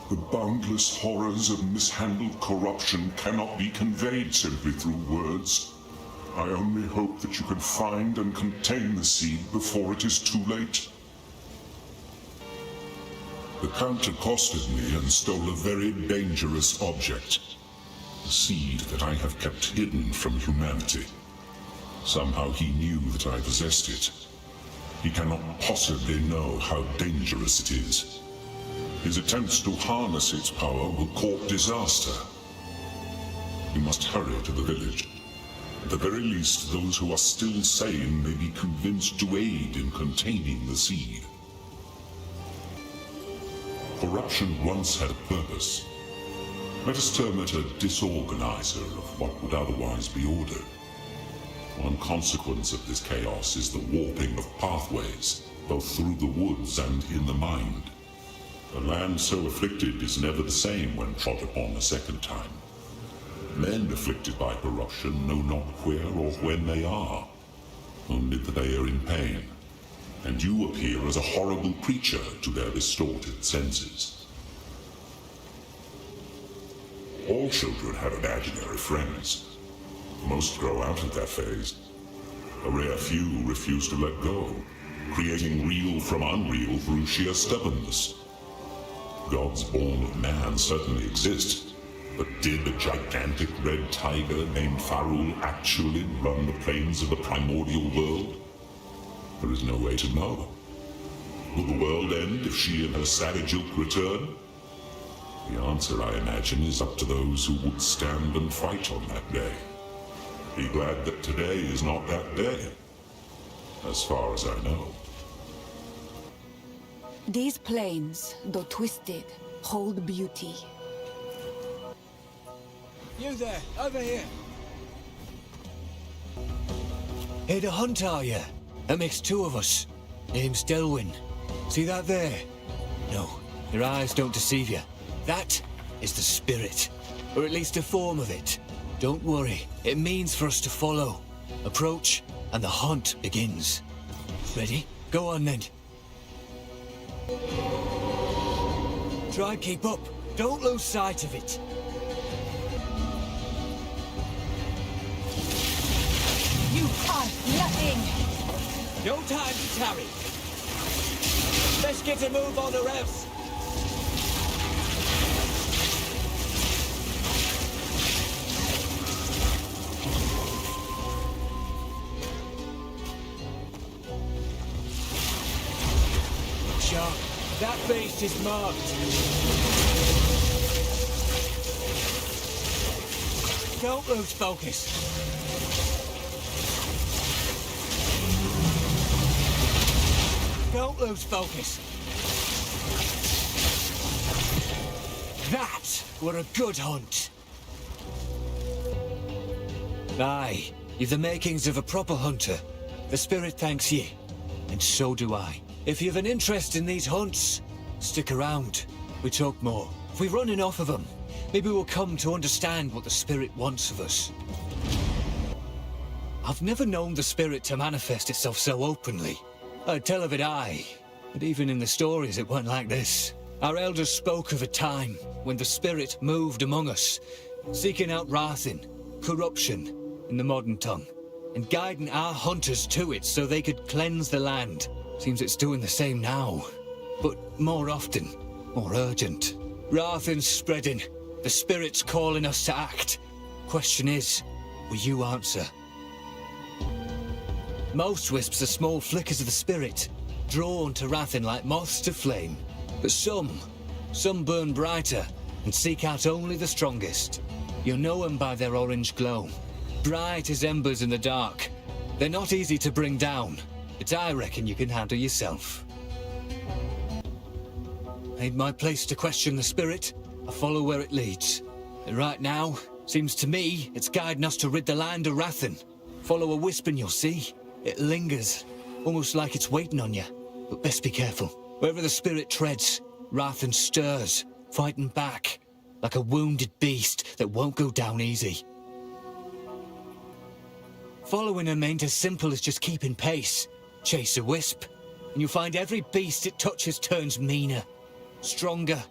The boundless horrors of mishandled corruption cannot be conveyed simply through words. I only hope that you can find and contain the seed before it is too late. The Count accosted me and stole a very dangerous object. The seed that I have kept hidden from humanity. Somehow he knew that I possessed it. He cannot possibly know how dangerous it is. His attempts to harness its power will court disaster. We must hurry to the village. At the very least, those who are still sane may be convinced to aid in containing the seed. Corruption once had a purpose. Let us term it a disorganizer of what would otherwise be order. One consequence of this chaos is the warping of pathways, both through the woods and in the mind. A land so afflicted is never the same when trod upon a second time. Men afflicted by corruption know not where or when they are, only that they are in pain, and you appear as a horrible creature to their distorted senses. All children have imaginary friends. Most grow out of that phase. A rare few refuse to let go, creating real from unreal through sheer stubbornness. Gods born of man certainly exist, but did a gigantic red tiger named Farul actually run the plains of the primordial world? There is no way to know. Will the world end if she and her savage ilk return? The answer, I imagine, is up to those who would stand and fight on that day. Be glad that today is not that day, as far as I know. These plains, though twisted, hold beauty. You there, over here. Here to hunt, are you? That makes two of us. Name's Delwyn. See that there? No, your eyes don't deceive you. That is the spirit, or at least a form of it. Don't worry, it means for us to follow. Approach, and the hunt begins. Ready? Go on then. Try and keep up. Don't lose sight of it. You are nothing! No time to tarry. Let's get a move on or else. Shark, that beast is marked. Don't lose focus. Don't lose focus. That were a good hunt. Aye, you've the makings of a proper hunter. The spirit thanks ye, and so do I. If you've an interest in these hunts, stick around. We talk more. If we run enough of them, maybe we'll come to understand what the spirit wants of us. I've never known the spirit to manifest itself so openly. I'd tell of it aye, but even in the stories it weren't like this. Our elders spoke of a time when the spirit moved among us, seeking out wrathin, corruption in the modern tongue, and guiding our hunters to it so they could cleanse the land. Seems it's doing the same now, but more often, more urgent. Wrathin's spreading, the spirit's calling us to act. Question is, will you answer? Most wisps are small flickers of the spirit, drawn to Wrathin like moths to flame. But some burn brighter and seek out only the strongest. You'll know them by their orange glow, bright as embers in the dark. They're not easy to bring down, but I reckon you can handle yourself. Ain't my place to question the spirit. I follow where it leads. And right now, seems to me it's guiding us to rid the land of Wrathin. Follow a wisp and you'll see. It lingers, almost like it's waiting on you. But best be careful. Wherever the spirit treads, Wrathin stirs, fighting back, like a wounded beast that won't go down easy. Following him ain't as simple as just keeping pace. Chase a wisp, and you'll find every beast it touches turns meaner, stronger,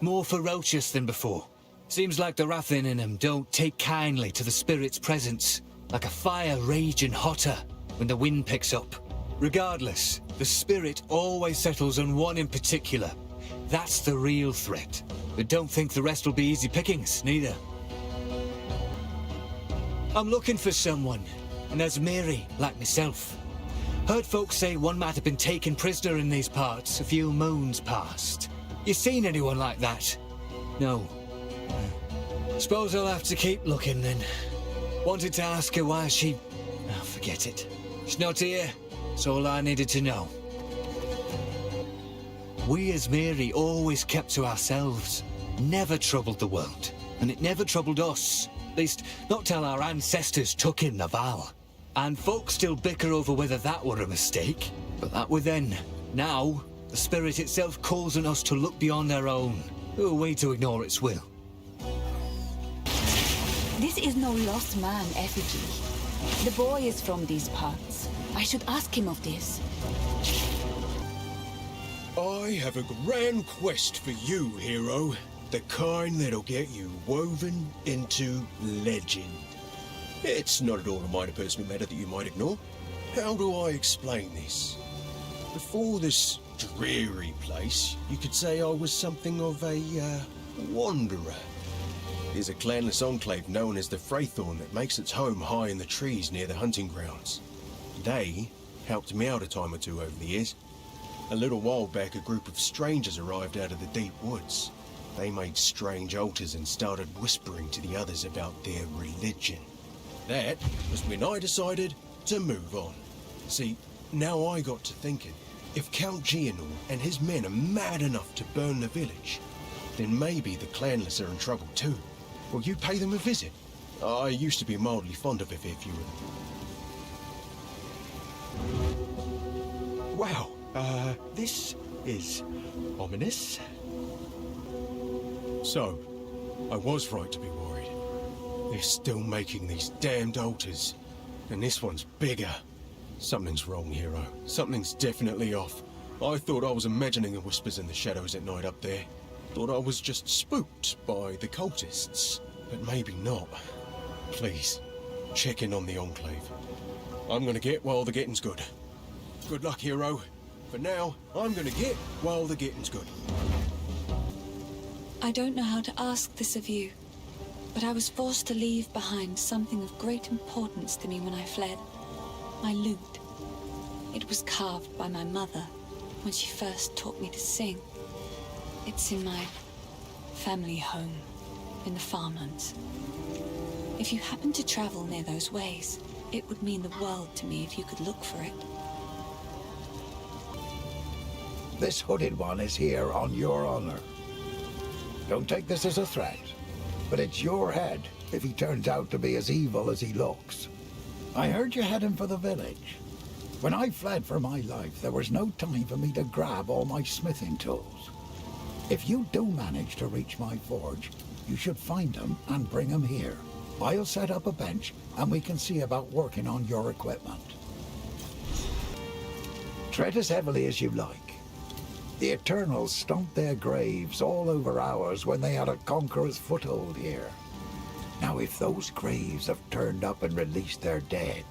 more ferocious than before. Seems like the Rathin in him don't take kindly to the spirit's presence, like a fire raging hotter when the wind picks up. Regardless, the spirit always settles on one in particular. That's the real threat. But don't think the rest will be easy pickings, neither. I'm looking for someone, and there's Mary, like myself. Heard folks say one might have been taken prisoner in these parts a few moons past. You seen anyone like that? No. Suppose I'll have to keep looking then. Wanted to ask her why she... Oh, forget it. She's not here. That's all I needed to know. We as Mary always kept to ourselves. Never troubled the world. And it never troubled us. At least, not till our ancestors took in the vow. And folks still bicker over whether that were a mistake. But that were then. Now, the spirit itself calls on us to look beyond our own. Who are we to ignore its will? This is no lost man effigy. The boy is from these parts. I should ask him of this. I have a grand quest for you, hero. The kind that'll get you woven into legend. It's not at all a minor personal matter that you might ignore. How do I explain this? Before this dreary place, you could say I was something of a, wanderer. There's a clanless enclave known as the Freythorn that makes its home high in the trees near the hunting grounds. They helped me out a time or two over the years. A little while back, a group of strangers arrived out of the deep woods. They made strange altars and started whispering to the others about their religion. That was when I decided to move on. See, now I got to thinking, if Count Gianor and his men are mad enough to burn the village, then maybe the clanless are in trouble too. Will you pay them a visit? I used to be mildly fond of if you were... Wow, this is ominous. So, I was right to be worried. They're still making these damned altars, and this one's bigger. Something's wrong, hero. Something's definitely off. I thought I was imagining the whispers in the shadows at night up there. Thought I was just spooked by the cultists, but maybe not. Please, check in on the Enclave. I'm gonna get while the getting's good. Good luck, hero. For now, I'm gonna get while the getting's good. I don't know how to ask this of you, but I was forced to leave behind something of great importance to me when I fled. My lute. It was carved by my mother when she first taught me to sing. It's in my family home in the farmlands. If you happen to travel near those ways, it would mean the world to me if you could look for it. This hooded one is here on your honor. Don't take this as a threat, but it's your head if he turns out to be as evil as he looks. I heard you heading for the village. When I fled for my life, there was no time for me to grab all my smithing tools. If you do manage to reach my forge, you should find them and bring them here. I'll set up a bench and we can see about working on your equipment. Tread as heavily as you like. The Eternals stomped their graves all over ours when they had a conqueror's foothold here. Now if those graves have turned up and released their dead,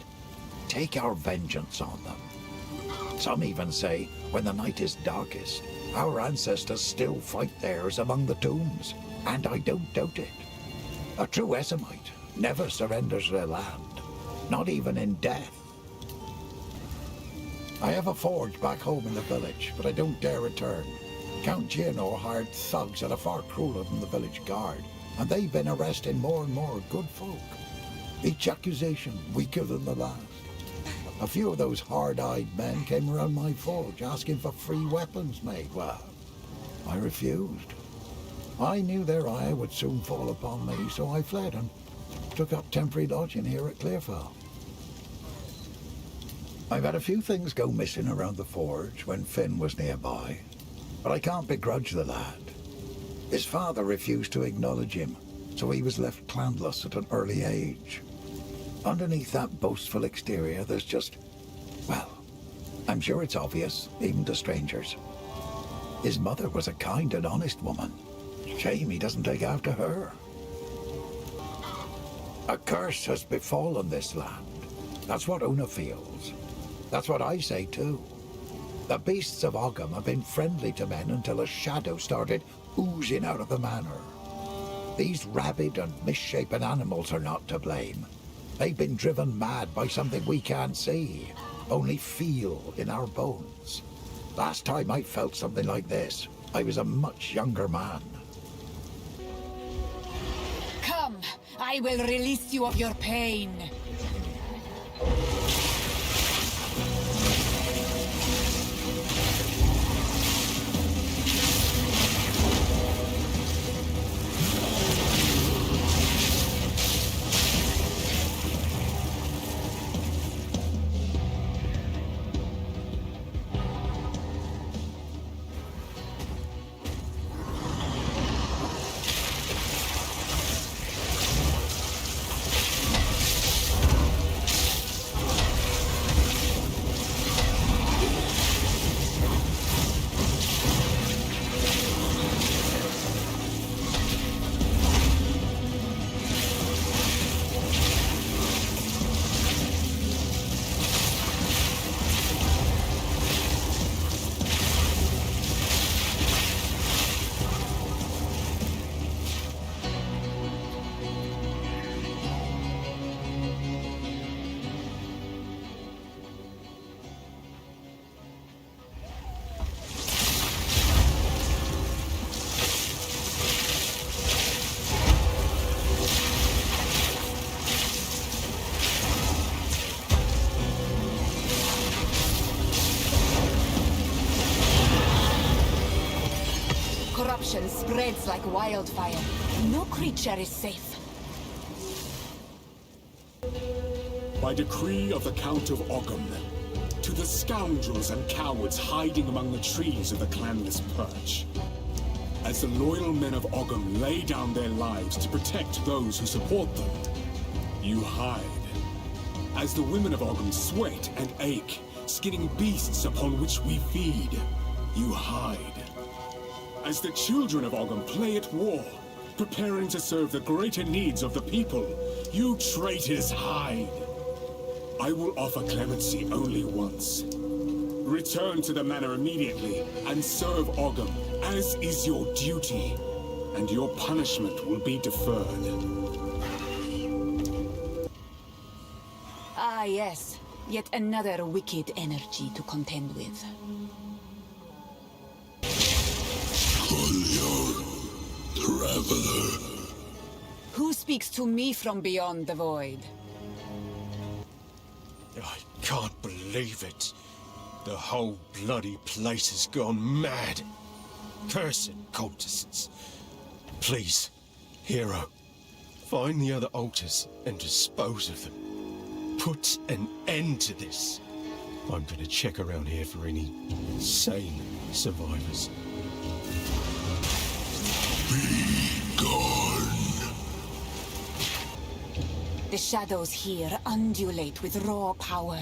take our vengeance on them. Some even say when the night is darkest, our ancestors still fight theirs among the tombs, and I don't doubt it. A true Essamite never surrenders their land, not even in death. I have a forge back home in the village, but I don't dare return. Count Gianor hired thugs that are far crueler than the village guard, and they've been arresting more and more good folk. Each accusation weaker than the last. A few of those hard-eyed men came around my forge asking for free weapons made. Well, I refused. I knew their eye would soon fall upon me, so I fled and took up temporary lodging here at Clearfell. I've had a few things go missing around the forge when Finn was nearby, but I can't begrudge the lad. His father refused to acknowledge him, so he was left clanless at an early age. Underneath that boastful exterior, there's just, well, I'm sure it's obvious, even to strangers. His mother was a kind and honest woman, Shame he doesn't take after her. A curse has befallen this land. That's what Una feels. That's what I say too. The beasts of Ogham have been friendly to men until a shadow started oozing out of the manor. These rabid and misshapen animals are not to blame. They've been driven mad by something we can't see, only feel in our bones. Last time I felt something like this, I was a much younger man. Come, I will release you of your pain. Corruption spreads like wildfire. No creature is safe. By decree of the Count of Ogham, to the scoundrels and cowards hiding among the trees of the clanless Perch. As the loyal men of Ogham lay down their lives to protect those who support them, you hide. As the women of Ogham sweat and ache, skinning beasts upon which we feed, you hide. As the children of Ogham play at war, preparing to serve the greater needs of the people, you traitors hide. I will offer clemency only once. Return to the manor immediately and serve Ogham, as is your duty, and your punishment will be deferred. Ah, yes. Yet another wicked energy to contend with. Traveler. Who speaks to me from beyond the void? I can't believe it. The whole bloody place has gone mad. Cursed cultists. Please, hero, find the other altars and dispose of them. Put an end to this. I'm gonna check around here for any sane survivors. Be gone. The shadows here undulate with raw power.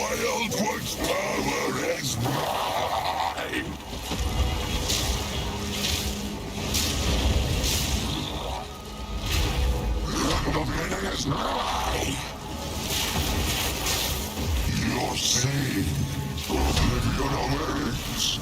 Wild One's power is mine! The beginning is nigh! Your sin, oblivion awaits!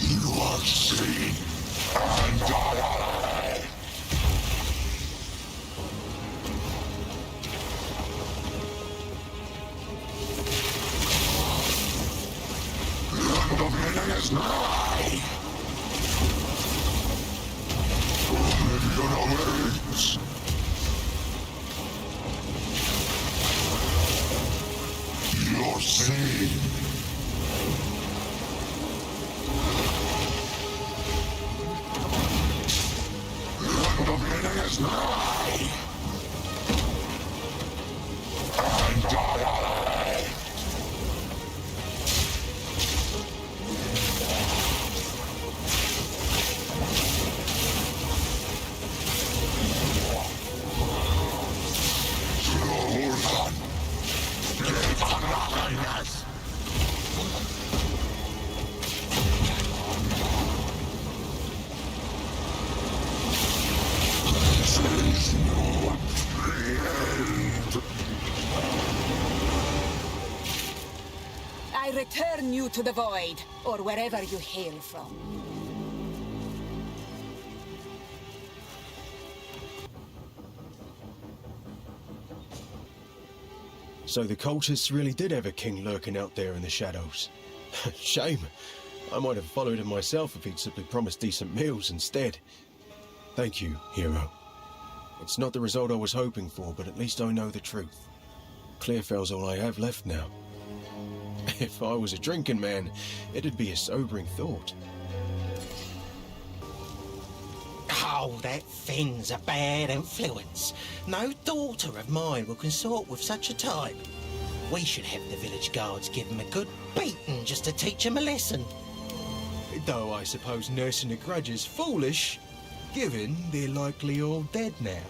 You are seen and die. The beginning is nigh. Oblivion awaits. Your sin. The beginning is nigh. And die. Sultan. Get unhappiness. This is not the end. I return you to the void, or wherever you hail from. So the cultists really did have a king lurking out there in the shadows. Shame. I might have followed him myself if he'd simply promised decent meals instead. Thank you, hero. It's not the result I was hoping for, but at least I know the truth. Clearfell's all I have left now. If I was a drinking man, it'd be a sobering thought. Oh, that Finn's a bad influence. No daughter of mine will consort with such a type. We should have the village guards give him a good beating just to teach him a lesson. Though I suppose nursing a grudge is foolish, given they're likely all dead now.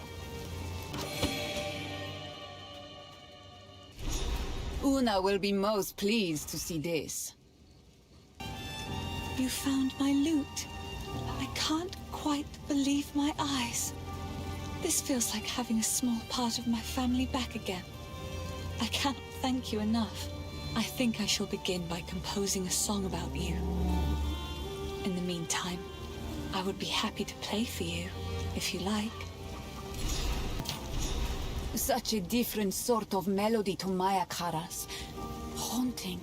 Una will be most pleased to see this. You found my loot. I can't quite believe my eyes. This feels like having a small part of my family back again. I cannot thank you enough. I think I shall begin by composing a song about you. In the meantime, I would be happy to play for you, if you like. Such a different sort of melody to Maya Karas. Haunting.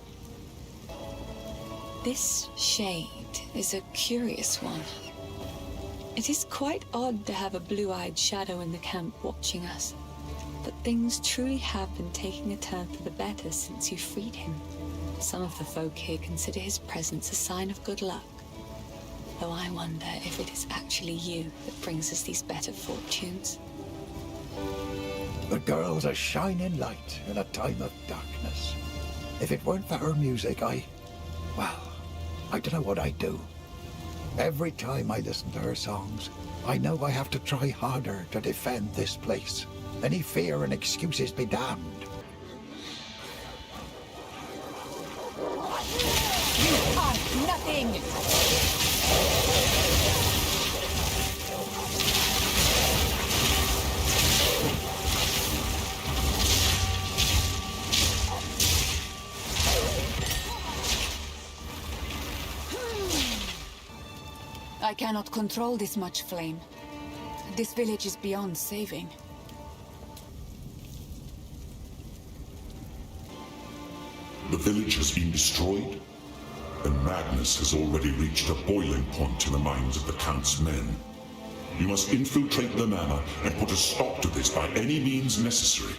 This shade is a curious one. It is quite odd to have a blue-eyed shadow in the camp watching us. But things truly have been taking a turn for the better since you freed him. Some of the folk here consider his presence a sign of good luck. Though I wonder if it is actually you that brings us these better fortunes. The girl's a shining light in a time of darkness. If it weren't for her music, I don't know what I'd do. Every time I listen to her songs, I know I have to try harder to defend this place. Any fear and excuses be damned. You are nothing! I cannot control this much flame. This village is beyond saving. The village has been destroyed, and madness has already reached a boiling point in the minds of the Count's men. You must infiltrate the manor and put a stop to this by any means necessary.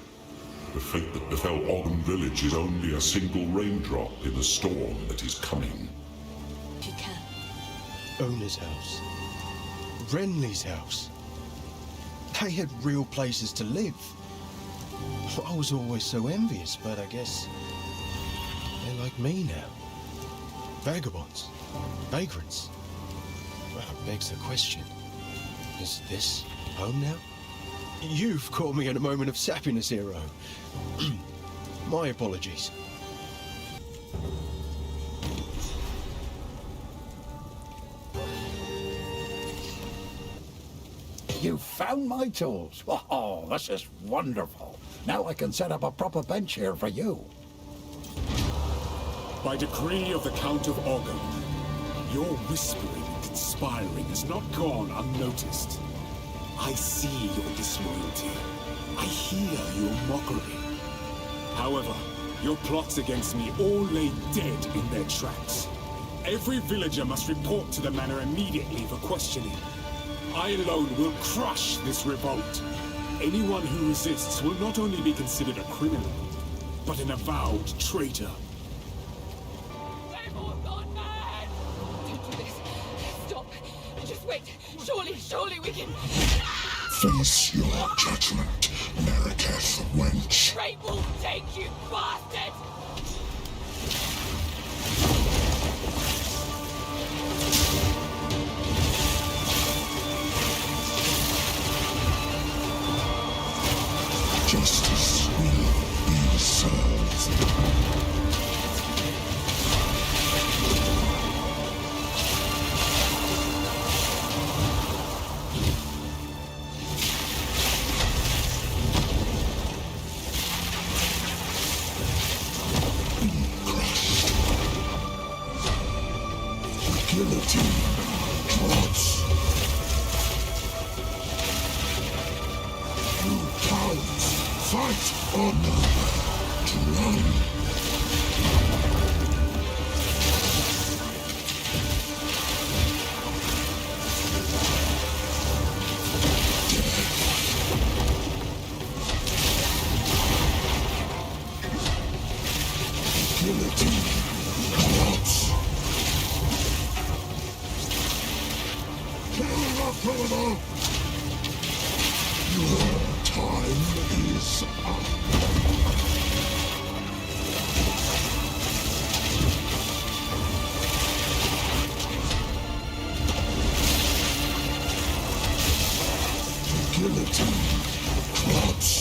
The fate that befell Ogden Village is only a single raindrop in the storm that is coming. If you can. Owner's house. Renly's house. They had real places to live. I was always so envious, but I guess they're like me now. Vagabonds, vagrants. Well, it begs the question, is this home now? You've caught me in a moment of sappiness, hero. My apologies. You found my tools. Oh, this is wonderful. Now I can set up a proper bench here for you. By decree of the Count of Ogham, your whispering and conspiring has not gone unnoticed. I see your disloyalty. I hear your mockery. However, your plots against me all lay dead in their tracks. Every villager must report to the manor immediately for questioning. I alone will crush this revolt. Anyone who resists will not only be considered a criminal, but an avowed traitor. They've all gone mad! Don't do this. Stop. Just wait. Surely we can... Face your judgment, Marraketh wench. Great will take you, bastard! Justice will be served. Guillotine drops. You cowards, fight or nowhere to run. Guillotine drops. Kill the criminal! Your time is up. The guillotine drops.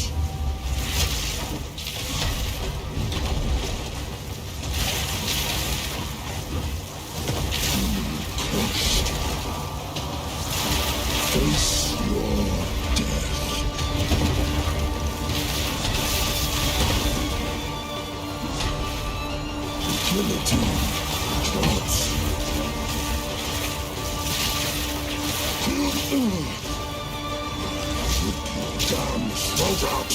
Crushed. Face your death. Guillotine drops. Rip your damn throat out.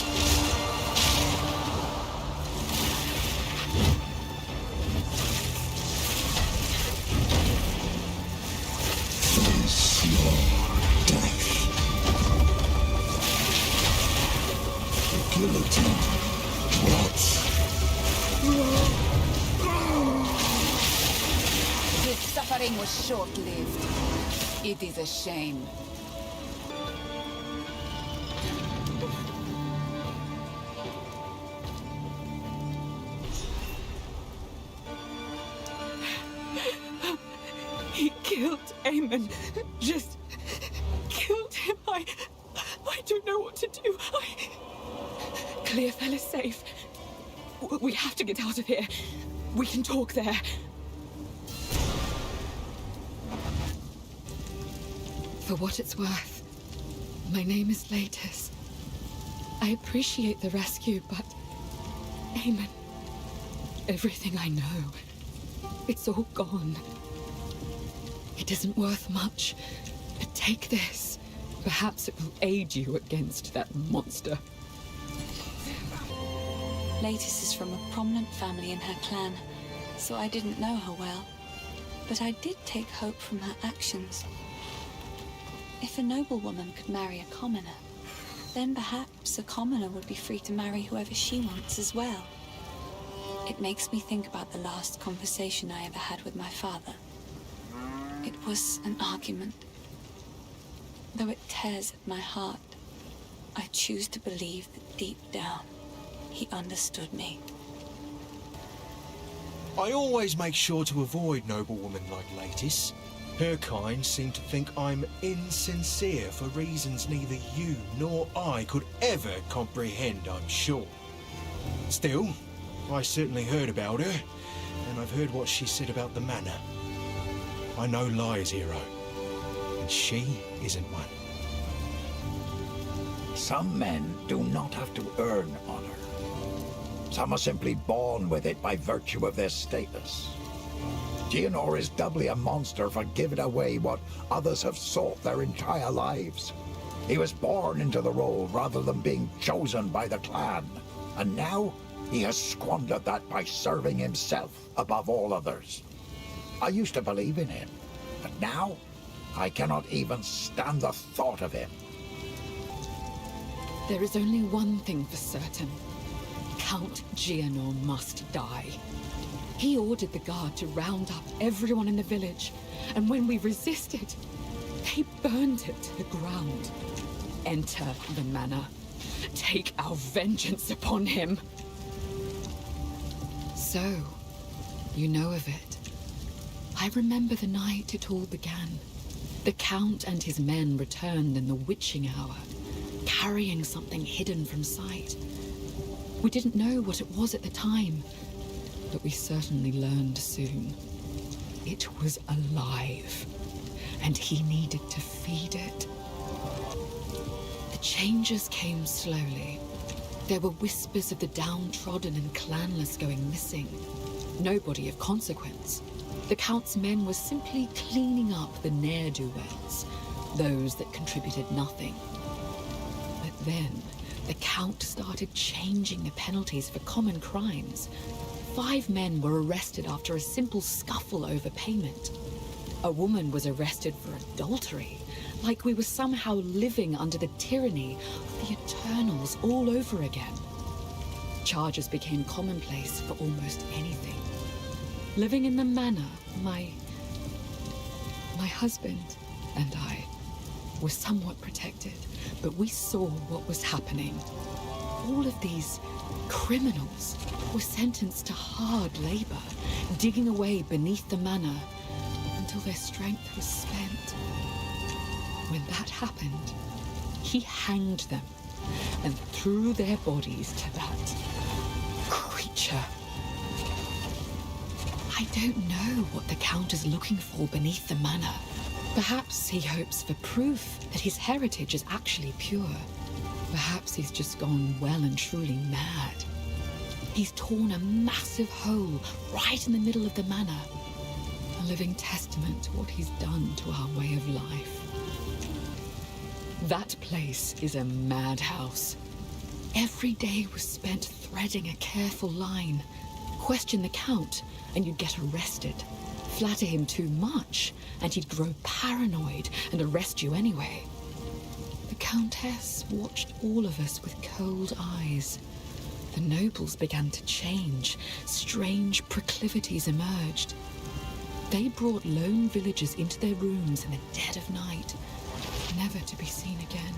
Face your death. The guillotine drops. His suffering was short-lived. It is a shame. He killed Aemon. Just killed him. I don't know what to do. Clearfell is safe. We have to get out of here. We can talk there. For what it's worth, my name is Latus. I appreciate the rescue, but Aemon, everything I know, it's all gone. It isn't worth much, but take this. Perhaps it will aid you against that monster. Latus is from a prominent family in her clan, so I didn't know her well. But I did take hope from her actions. If a noblewoman could marry a commoner, then perhaps a commoner would be free to marry whoever she wants as well. It makes me think about the last conversation I ever had with my father. It was an argument. Though it tears at my heart, I choose to believe that deep down, he understood me. I always make sure to avoid noblewomen like Latis. Her kind seem to think I'm insincere for reasons neither you nor I could ever comprehend, I'm sure. Still, I certainly heard about her, and I've heard what she said about the manor. I know lies, hero, and she isn't one. Some men do not have to earn honor. Some are simply born with it by virtue of their status. Gianor is doubly a monster for giving away what others have sought their entire lives. He was born into the role rather than being chosen by the clan. And now, he has squandered that by serving himself above all others. I used to believe in him, but now, I cannot even stand the thought of him. There is only one thing for certain. Count Gianor must die. He ordered the guard to round up everyone in the village, and when we resisted, they burned it to the ground. Enter the manor. Take our vengeance upon him. So, you know of it. I remember the night it all began. The Count and his men returned in the witching hour, carrying something hidden from sight. We didn't know what it was at the time, but we certainly learned soon. It was alive, and he needed to feed it. The changes came slowly. There were whispers of the downtrodden and clanless going missing. Nobody of consequence. The Count's men were simply cleaning up the ne'er-do-wells, those that contributed nothing. But then, the Count started changing the penalties for common crimes. 5 men were arrested after a simple scuffle over payment. A woman was arrested for adultery, like we were somehow living under the tyranny of the Eternals all over again. Charges became commonplace for almost anything. Living in the manor, my husband and I were somewhat protected, but we saw what was happening. All of these criminals were sentenced to hard labor, digging away beneath the manor until their strength was spent. When that happened, he hanged them and threw their bodies to that creature. I don't know what the Count is looking for beneath the manor. Perhaps he hopes for proof that his heritage is actually pure. Perhaps he's just gone well and truly mad. He's torn a massive hole right in the middle of the manor. A living testament to what he's done to our way of life. That place is a madhouse. Every day was spent threading a careful line. Question the Count, and you'd get arrested. Flatter him too much, and he'd grow paranoid and arrest you anyway. The Countess watched all of us with cold eyes. The nobles began to change. Strange proclivities emerged. They brought lone villagers into their rooms in the dead of night, never to be seen again.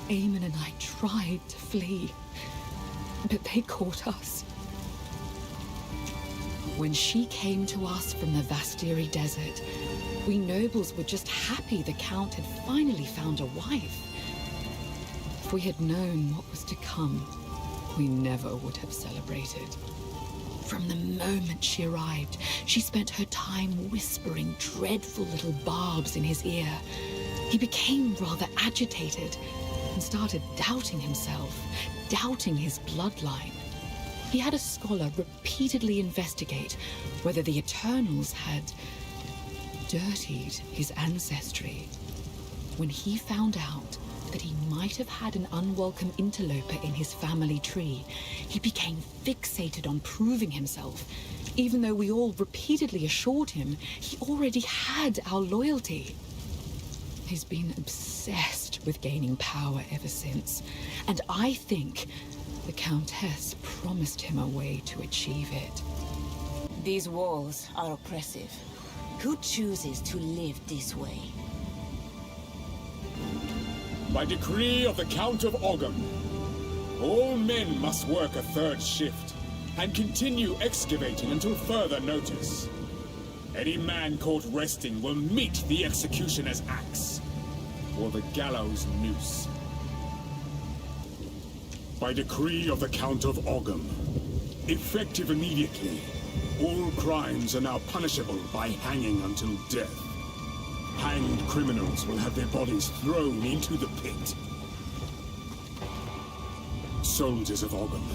Eamon and I tried to flee, but they caught us. When she came to us from the Vastiri desert, we nobles were just happy the Count had finally found a wife. If we had known what was to come, we never would have celebrated. From the moment she arrived, she spent her time whispering dreadful little barbs in his ear. He became rather agitated and started doubting himself, doubting his bloodline. He had a scholar repeatedly investigate whether the Eternals had dirtied his ancestry. When he found out that he might have had an unwelcome interloper in his family tree, he became fixated on proving himself, even though we all repeatedly assured him he already had our loyalty. He's been obsessed with gaining power ever since, and I think the Countess promised him a way to achieve it. These walls are oppressive. Who chooses to live this way? By decree of the Count of Ogham, all men must work a third shift and continue excavating until further notice. Any man caught resting will meet the executioner's axe or the gallows noose. By decree of the Count of Ogham, effective immediately, all crimes are now punishable by hanging until death. Hanged criminals will have their bodies thrown into the pit. Soldiers of Ogham,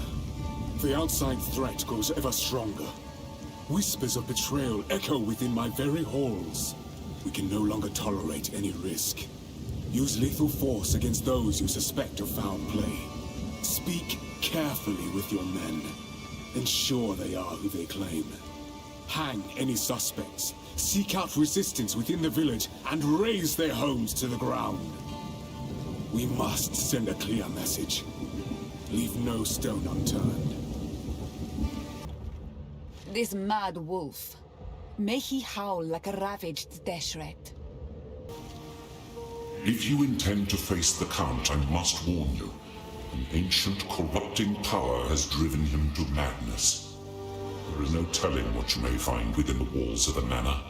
the outside threat grows ever stronger. Whispers of betrayal echo within my very halls. We can no longer tolerate any risk. Use lethal force against those you suspect of foul play. Speak carefully with your men. Ensure they are who they claim. Hang any suspects. Seek out resistance within the village and raze their homes to the ground. We must send a clear message. Leave no stone unturned. This mad wolf. May he howl like a ravaged deshret. If you intend to face the Count, I must warn you. An ancient corrupting power has driven him to madness. There is no telling what you may find within the walls of a manor.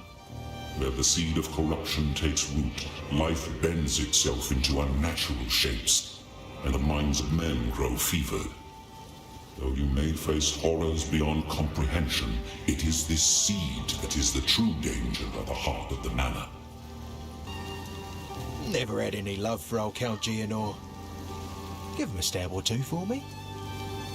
Where the seed of corruption takes root, life bends itself into unnatural shapes, and the minds of men grow fevered. Though you may face horrors beyond comprehension, it is this seed that is the true danger at the heart of the manor. Never had any love for old Count Gianor. Give him a stab or two for me.